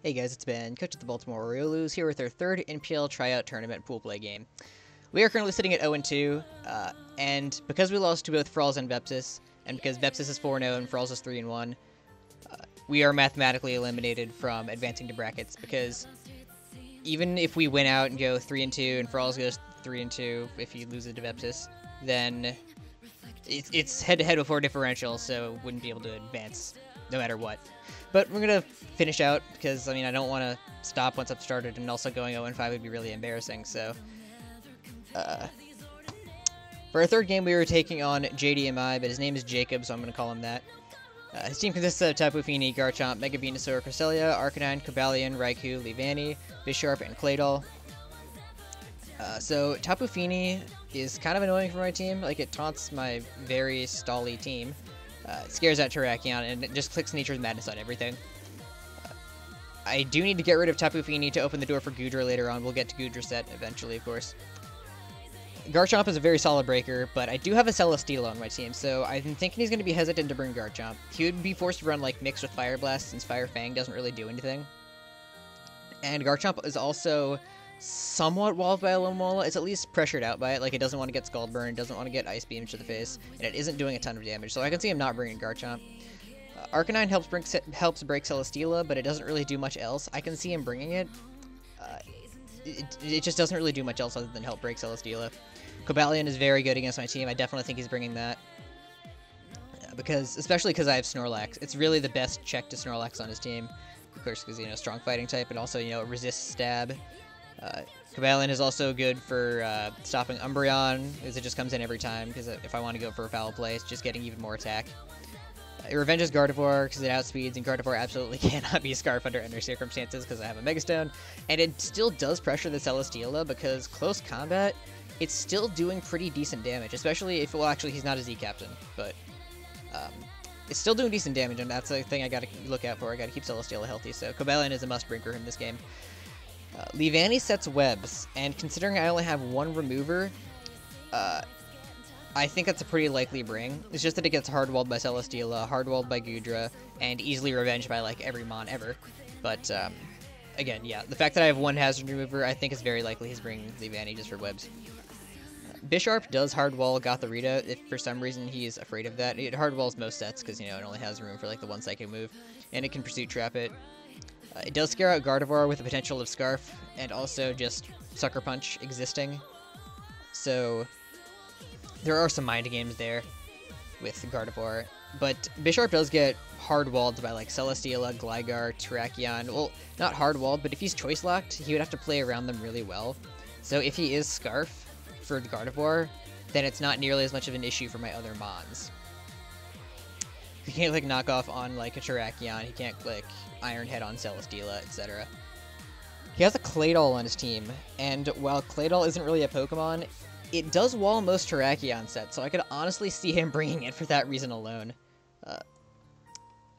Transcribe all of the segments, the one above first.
Hey guys, it's Ben, coach at the Baltimore Oriolus, here with our third NPL Tryout tournament pool play game. We are currently sitting at 0-2, and because we lost to both Fralls and Vepsis, and because Vepsis is 4-0 and Fralls is 3-1, we are mathematically eliminated from advancing to brackets, because even if we win out and go 3-2 and Fralls goes 3-2 if he loses to Vepsis, then it's head-to-head before differential, so wouldn't be able to advance no matter what. But we're going to finish out because, I mean, I don't want to stop once I've started, and also going 0-5 would be really embarrassing. So, for our third game, we were taking on JDMI, but his name is Jacob, so I'm going to call him that. His team consists of Tapu Fini, Garchomp, Mega Venusaur, Cresselia, Arcanine, Cobalion, Raikou, Leavanny, Bisharp, and Claydol. So Tapu Fini is kind of annoying for my team. Like, it taunts my very stally team. It scares out Terrakion, and it just clicks Nature's Madness on everything. I do need to get rid of Tapu Fini to open the door for Goodra later on. We'll get to Goodra set eventually, of course. Garchomp is a very solid breaker, but I do have a Celesteela on my team, so I'm thinking he's going to be hesitant to bring Garchomp. He would be forced to run, like, Mix with Fire Blast, since Fire Fang doesn't really do anything. And Garchomp is also somewhat walled by Alomola. It's at least pressured out by it. Like, it doesn't want to get Scald Burn, it doesn't want to get Ice Beam to the face, and it isn't doing a ton of damage, so I can see him not bringing Garchomp. Arcanine helps break Celesteela, but it doesn't really do much else. I can see him bringing it. It just doesn't really do much else other than help break Celesteela. Cobalion is very good against my team. I definitely think he's bringing that. Especially because I have Snorlax. It's really the best check to Snorlax on his team. Of course, because, you know, strong fighting type, and also, you know, it resists stab. Cobalion is also good for stopping Umbreon, because it just comes in every time, because if I want to go for a foul play, it's just getting even more attack. It revenges Gardevoir, because it outspeeds, and Gardevoir absolutely cannot be Scarf under any circumstances, because I have a Mega Stone, and it still does pressure the Celesteela, because close combat, it's still doing pretty decent damage, especially if, well, actually, he's not a Z Captain, but it's still doing decent damage, and that's a thing I gotta look out for. I gotta keep Celesteela healthy, so Cobalion is a must-bring for him this game. Leavanny sets webs, and considering I only have one remover, I think that's a pretty likely bring. It's just that it gets hard-walled by Celesteela, hard-walled by Goodra, and easily revenged by, like, every mon ever. But, again, yeah, the fact that I have one hazard remover, I think it's very likely he's bringing Leavanny just for webs. Bisharp does hard-wall Gothorita if for some reason he's afraid of that. It hard-walls most sets because, you know, it only has room for, like, the one psychic move, and it can Pursuit Trap it. It does scare out Gardevoir with the potential of Scarf, and also just Sucker Punch existing. So there are some mind games there with Gardevoir. But Bisharp does get hard-walled by, like, Celesteela, Gligar, Terrakion. Well, not hard-walled, but if he's choice-locked, he would have to play around them really well. So if he is Scarf for the Gardevoir, then it's not nearly as much of an issue for my other mons. He can't, like, knock off on, like, a Terrakion. He can't, like, Iron Head on Celesteela, etc. He has a Claydol on his team, and while Claydol isn't really a Pokemon, it does wall most Terrakion sets, so I could honestly see him bringing it for that reason alone.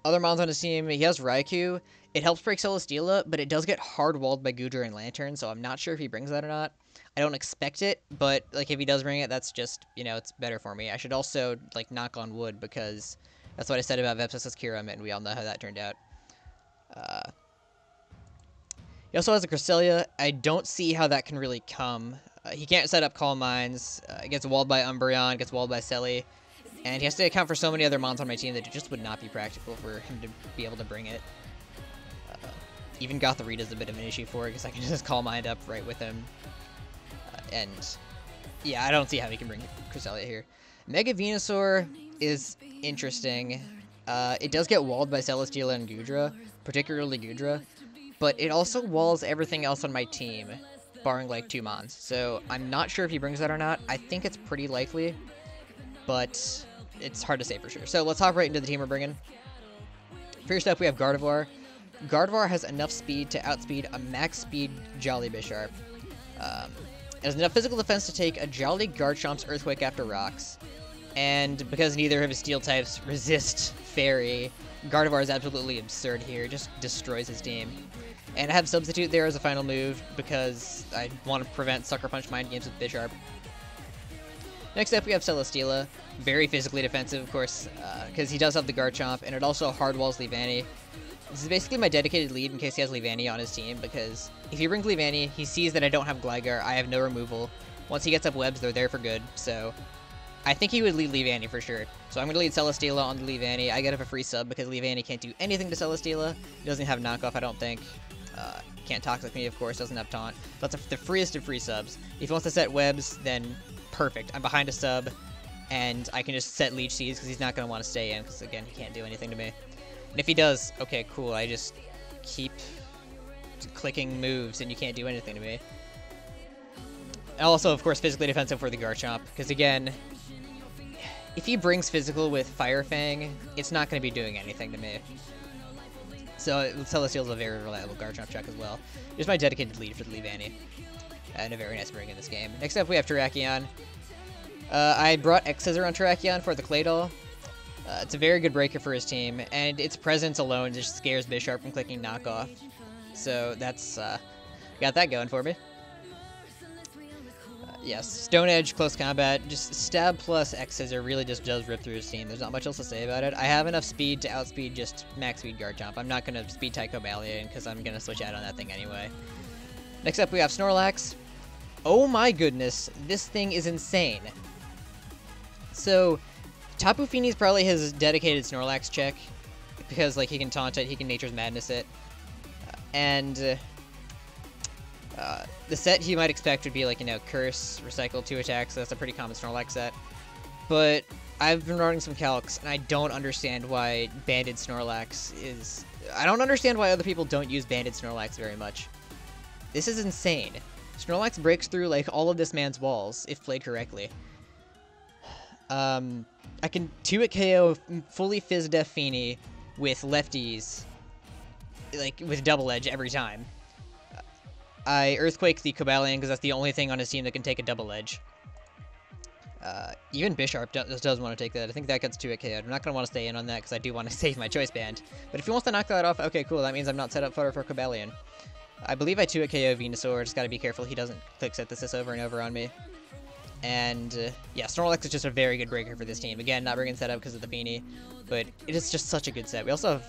Other mons on his team, he has Raikou. It helps break Celesteela, but it does get hard-walled by Goodra and Lantern, so I'm not sure if he brings that or not. I don't expect it, but, like, if he does bring it, that's just, you know, it's better for me. I should also, like, knock on wood, because that's what I said about Vepsis' Kyurem, and we all know how that turned out. He also has a Cresselia. I don't see how that can really come. He can't set up Calm Minds. It gets walled by Umbreon, gets walled by Selly, and he has to account for so many other mons on my team that it just would not be practical for him to be able to bring it. Even Gothorita is a bit of an issue for it, because I can just Calm Mind up right with him. And yeah, I don't see how he can bring Cresselia here. Mega Venusaur is interesting. It does get walled by Celesteela and Goodra, particularly Goodra, but it also walls everything else on my team, barring, like, 2 mons. So I'm not sure if he brings that or not. I think it's pretty likely, but it's hard to say for sure. So let's hop right into the team we're bringing. First up, we have Gardevoir. Gardevoir has enough speed to outspeed a max speed Jolly Bisharp. It has enough physical defense to take a Jolly Garchomp's Earthquake after rocks. And because neither of his steel types resist Fairy, Gardevoir is absolutely absurd here. Just destroys his team. And I have Substitute there as a final move because I want to prevent Sucker Punch mind games with Bisharp. Next up, we have Celesteela. Very physically defensive, of course, because he does have the Garchomp, and it also hard walls Leavanny. This is basically my dedicated lead in case he has Leavanny on his team, because if he brings Leavanny, he sees that I don't have Gligar, I have no removal. Once he gets up webs, they're there for good, so I think he would lead Leavanny for sure. So I'm going to lead Celesteela on the Leavanny. I get up a free sub because Leavanny can't do anything to Celesteela. He doesn't have knockoff, I don't think. Can't Toxic me, of course, doesn't have taunt. That's the freest of free subs. If he wants to set webs, then perfect. I'm behind a sub, and I can just set Leech Seeds because he's not going to want to stay in, because again, he can't do anything to me. And if he does, okay, cool, I just keep clicking moves and you can't do anything to me. Also, of course, physically defensive for the Garchomp, because again, if he brings physical with Fire Fang, it's not going to be doing anything to me. So Celesteel's a very reliable Garchomp check as well. Here's my dedicated lead for the Leavanny. And a very nice bring in this game. Next up, we have Terrakion. I brought X-Scissor on Terrakion for the Claydol. It's a very good breaker for his team, and its presence alone just scares Bisharp from clicking knockoff. So that's got that going for me. Yes, Stone Edge, close combat, just stab plus X-Scissor really just does rip through his team. There's not much else to say about it. I have enough speed to outspeed just max speed Garchomp. I'm not going to speed type Cobalion because I'm going to switch out on that thing anyway. Next up we have Snorlax. Oh my goodness, this thing is insane. So, Tapu Fini is probably his dedicated Snorlax check because like he can taunt it, he can Nature's Madness it. The set he might expect would be like, you know, Curse, Recycle, 2 attacks, so that's a pretty common Snorlax set. But I've been running some calcs, and I don't understand why Banded Snorlax is... I don't understand why other people don't use Banded Snorlax very much. This is insane. Snorlax breaks through, like, all of this man's walls, if played correctly. I can 2-hit KO fully Fizz-Def Fini with lefties, like, with Double Edge every time. I Earthquake the Cobalion because that's the only thing on his team that can take a Double Edge. Even Bisharp does want to take that. I think that gets 2-hit KO'd. I'm not going to want to stay in on that because I do want to save my Choice Band. But if he wants to knock that off, okay, cool. That means I'm not set up for Cobalion. I believe I 2-hit KO Venusaur. Just got to be careful he doesn't click Synthesis over and over on me. And, yeah, Snorlax is just a very good breaker for this team. Again, not bringing setup because of the Fini, but it is just such a good set. We also have,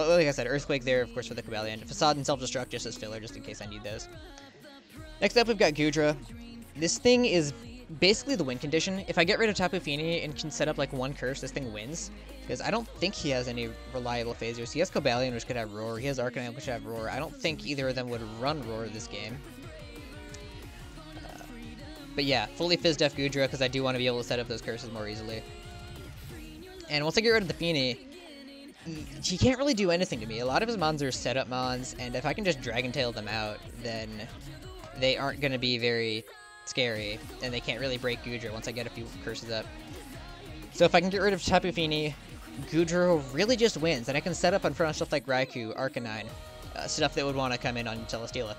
like I said, Earthquake there, of course, for the Cobalion. Facade and Self-Destruct just as filler, just in case I need those. Next up, we've got Goodra. This thing is basically the win condition. If I get rid of Tapu Fini and can set up, like, one curse, this thing wins. Because I don't think he has any reliable phasers. He has Cobalion, which could have Roar. He has Arcanine, which could have Roar. I don't think either of them would run Roar this game. But yeah, fully Fizz-Def Goodra, because I do want to be able to set up those curses more easily. And once I get rid of the Fini, he can't really do anything to me. A lot of his mons are setup mons, and if I can just Dragon Tail them out, then they aren't going to be very scary, and they can't really break Goodra once I get a few curses up. So if I can get rid of Tapu Fini, Goodra really just wins, and I can set up in front of stuff like Raikou, Arcanine, stuff that would want to come in on Celesteela.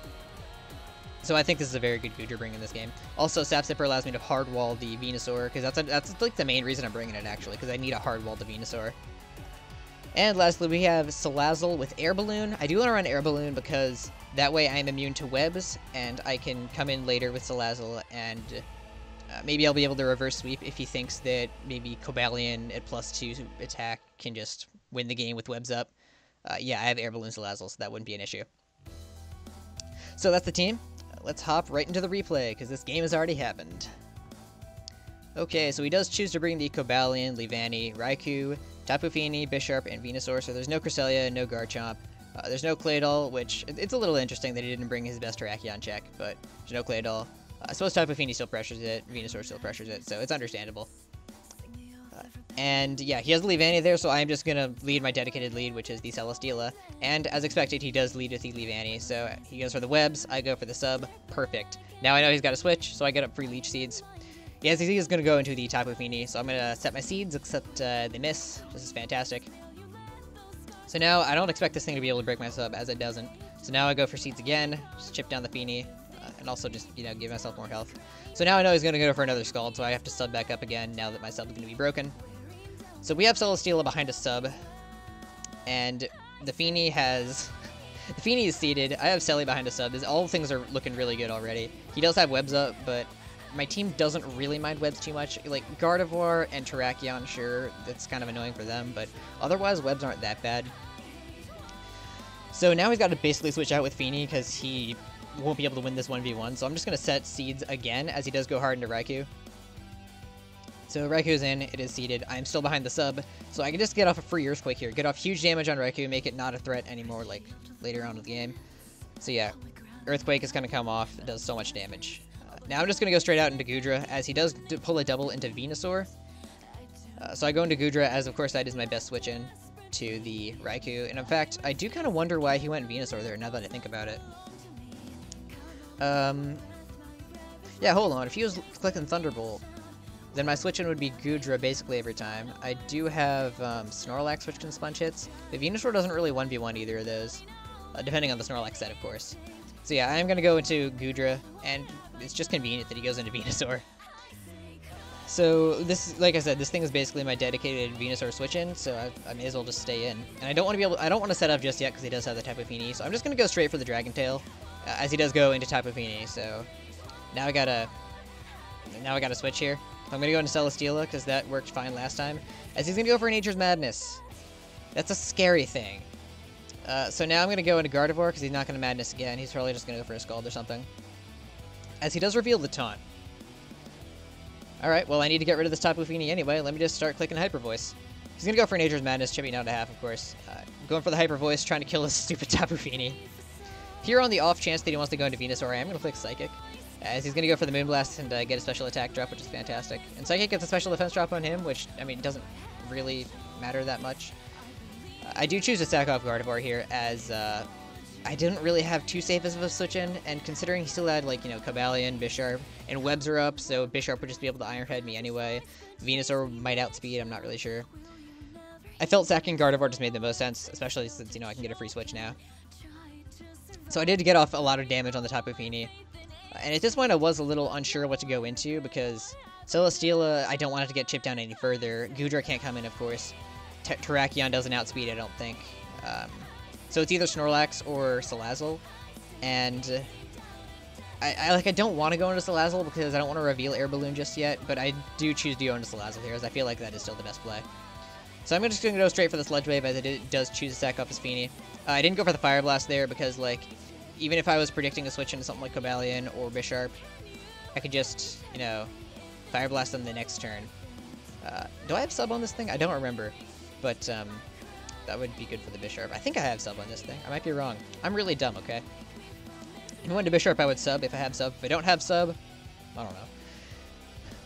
So I think this is a very good Goodra bring in this game. Also, Sap Sipper allows me to hard wall the Venusaur, because that's like the main reason I'm bringing it actually, because I need a hard wall to Venusaur. And lastly, we have Salazzle with Air Balloon. I do want to run Air Balloon because that way I am immune to webs, and I can come in later with Salazzle, and maybe I'll be able to reverse sweep if he thinks that maybe Cobalion at +2 attack can just win the game with webs up. Yeah, I have Air Balloon Salazzle, so that wouldn't be an issue. So that's the team. Let's hop right into the replay, because this game has already happened. Okay, so he does choose to bring the Cobalion, Leavanny, Raikou, Tapu Fini, Bisharp, and Venusaur, so there's no Cresselia, no Garchomp. There's no Claydol, which, it's a little interesting that he didn't bring his best Terrakion check, but there's no Claydol. I suppose Tapu Fini still pressures it, Venusaur still pressures it, so it's understandable. And yeah, he has the Leavanny there, so I'm just going to lead my dedicated lead, which is the Celesteela. And as expected, he does lead with the Leavanny, so he goes for the webs, I go for the sub, perfect. Now I know he's got to switch, so I get up free Leech Seeds. Yes, he is going to go into the Tapu Fini, so I'm going to set my seeds, except they miss. This is fantastic. So now I don't expect this thing to be able to break my sub, as it doesn't. So now I go for seeds again, just chip down the Fini, and also just, you know, give myself more health. So now I know he's going to go for another Scald, so I have to sub back up again now that my sub is going to be broken. So we have Celesteela behind a sub, and the Fini has... the Fini is seated, I have Selly behind a sub. All things are looking really good already. He does have webs up, but my team doesn't really mind webs too much. Like, Gardevoir and Terrakion, sure, that's kind of annoying for them, but otherwise webs aren't that bad. So now he's got to basically switch out with Feeny because he won't be able to win this 1v1. So I'm just going to set seeds again as he does go hard into Raikou. So Raiku's in, it is seeded. I'm still behind the sub, so I can just get off a free Earthquake here. Get off huge damage on Raikou, make it not a threat anymore like later on in the game. So yeah, Earthquake is going to come off. It does so much damage. Now I'm just going to go straight out into Goodra as he does pull a double into Venusaur. So I go into Goodra as, of course, that is my best switch in to the Raikou. And in fact, I do kind of wonder why he went Venusaur there now that I think about it. Yeah, hold on. If he was clicking Thunderbolt, then my switch-in would be Goodra basically every time. I do have Snorlax, which can sponge hits, but Venusaur doesn't really 1v1 either of those, depending on the Snorlax set, of course. So yeah, I am going to go into Goodra, and it's just convenient that he goes into Venusaur. So this, like I said, this thing is basically my dedicated Venusaur switch-in, so I may as well just stay in. And I don't want to set up just yet because he does have the Tapu Fini, so I'm just going to go straight for the Dragon Tail, as he does go into Tapu Fini. So now I gotta switch here. I'm going to go into Celesteela, because that worked fine last time, as he's going to go for Nature's Madness. That's a scary thing. So now I'm going to go into Gardevoir, because he's not going to Madness again. He's probably just going to go for a Scald or something. As he does reveal the Taunt. Alright, well I need to get rid of this Tapu Fini anyway. Let me just start clicking Hyper Voice. He's going to go for Nature's Madness, chipping down to half, of course. Going for the Hyper Voice, trying to kill this stupid Tapu Fini. Here, on the off chance that he wants to go into Venusaur, I am going to click Psychic. As he's going to go for the Moonblast and get a special attack drop, which is fantastic. And Psychic gets a special defense drop on him, which, I mean, doesn't really matter that much. I do choose to sack off Gardevoir here, as I didn't really have too safe as of a switch-in, and considering he still had, like, you know, Cobalion, Bisharp, and Webs are up, so Bisharp would just be able to Iron Head me anyway. Venusaur might outspeed, I'm not really sure. I felt sacking Gardevoir just made the most sense, especially since, you know, I can get a free switch now. So I did get off a lot of damage on the Tapu Fini. And at this point, I was a little unsure what to go into, because Celesteela, I don't want it to get chipped down any further. Goodra can't come in, of course. Terrakion doesn't outspeed, I don't think. So it's either Snorlax or Salazzle. And I don't want to go into Salazzle, because I don't want to reveal Air Balloon just yet, but I do choose to go into Salazzle here, as I feel like that is still the best play. So I'm just going to go straight for the Sludge Wave, as it does choose to sack off his Fini. I didn't go for the Fire Blast there, because, like, even if I was predicting a switch into something like Cobalion or Bisharp, I could just, you know, Fire Blast them the next turn. Do I have sub on this thing? I don't remember, but that would be good for the Bisharp. I think I have sub on this thing. I might be wrong. I'm really dumb, okay? If I went to Bisharp, I would sub if I have sub. If I don't have sub, I don't know.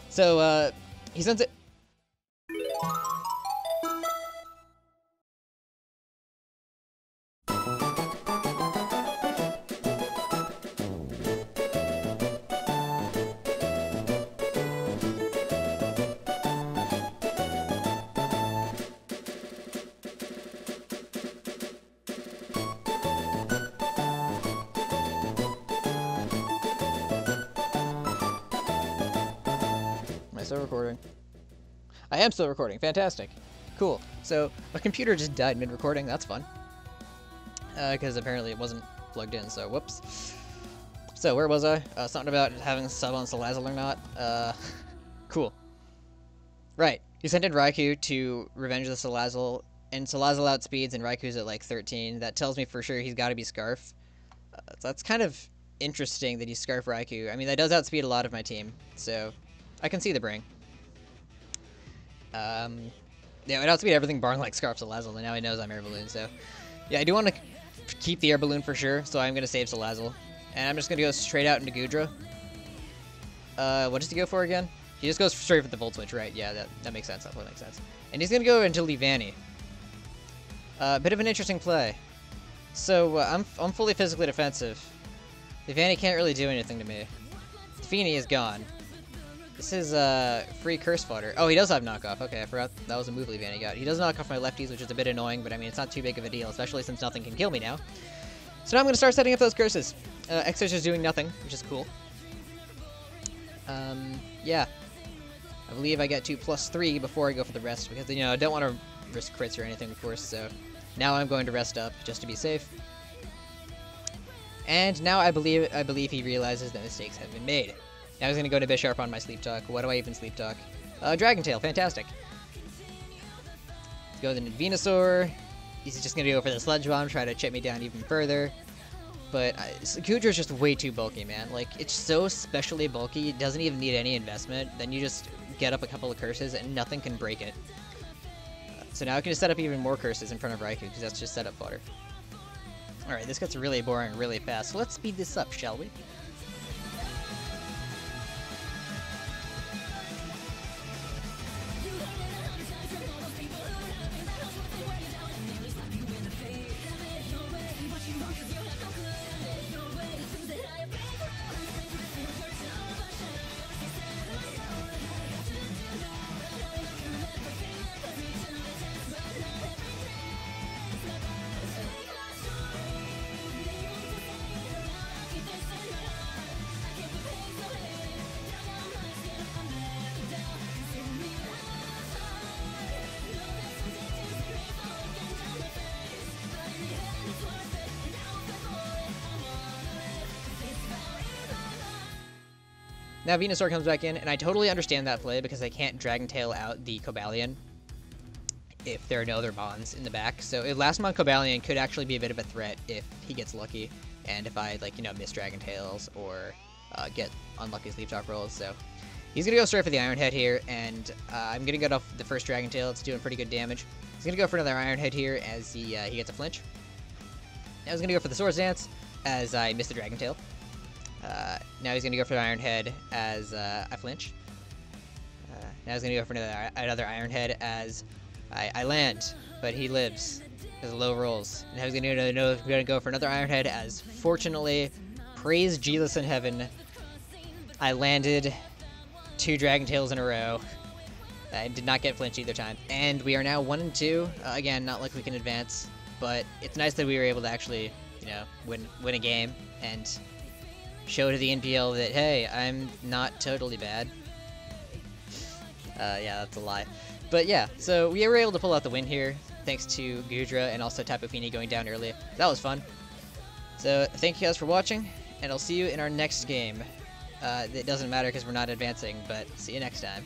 So, he sends it... Still recording. I am still recording. Fantastic. Cool. So my computer just died mid-recording. That's fun. Because apparently it wasn't plugged in, so whoops. So where was I? Something about having a sub on Salazzle or not. Cool. Right. You sent in Raikou to revenge the Salazzle, and Salazzle outspeeds, and Raikou's at like 13. That tells me for sure he's got to be Scarf. So that's kind of interesting that he's Scarf Raikou. I mean, that does outspeed a lot of my team, so I can see the bring. Yeah, it outspeed everything barring like Scarf Salazzle, and now he knows I'm Air Balloon, so yeah, I do want to keep the Air Balloon for sure, so I'm going to save Salazzle. And I'm just going to go straight out into Goodra. What does he go for again? He just goes straight for the Volt Switch, right? Yeah, that makes sense. That makes sense. And he's going to go into Leavanny. Bit of an interesting play. So, I'm fully physically defensive. Leavanny can't really do anything to me. Fini is gone. This is free Curse Fodder. Oh, he does have knockoff. Okay, I forgot that was a move Leavanny got. He does knock off my lefties, which is a bit annoying, but I mean, it's not too big of a deal, especially since nothing can kill me now. So now I'm going to start setting up those curses. X-Search is doing nothing, which is cool. Yeah. I believe I get to +3 before I go for the rest, because, you know, I don't want to risk crits or anything, of course, so now I'm going to rest up, just to be safe. And now I believe he realizes that mistakes have been made. Now he's going to go to Bisharp on my Sleep Talk. What do I even Sleep Talk? Dragon Tail, fantastic. Let's go then to Venusaur. he's just going to go for the Sludge Bomb, try to chip me down even further. But Gudra's just way too bulky, man. Like, it's so specially bulky, it doesn't even need any investment. Then you just get up a couple of curses and nothing can break it. So now I can just set up even more curses in front of Raikou, because that's just setup fodder. Alright, this gets really boring really fast, so let's speed this up, shall we? Now Venusaur comes back in, and I totally understand that play because I can't Dragon Tail out the Cobalion if there are no other Mons in the back. So last Mon Cobalion could actually be a bit of a threat if he gets lucky, and if I, like, you know, miss Dragon Tails or get unlucky Sleep Talk rolls. So he's going to go straight for the Iron Head here, and I'm going to get off the first Dragon Tail. It's doing pretty good damage. He's going to go for another Iron Head here as he gets a flinch. Now he's going to go for the Swords Dance as I miss the Dragon Tail. Now he's going to go for the Iron Head as I flinch. Now he's going to go for another Iron Head as I land, but he lives because of low rolls. Now he's going to go for another Iron Head as, fortunately, praise Jesus in heaven, I landed 2 Dragon Tails in a row. I did not get flinch either time. And we are now 1-2. Again, not like we can advance, but it's nice that we were able to actually, you know, win a game and show to the NPL that, hey, I'm not totally bad. Yeah, that's a lie. But yeah, so we were able to pull out the win here, thanks to Gudra and also Tapu Fini going down early. That was fun. So thank you guys for watching, and I'll see you in our next game. It doesn't matter because we're not advancing, but see you next time.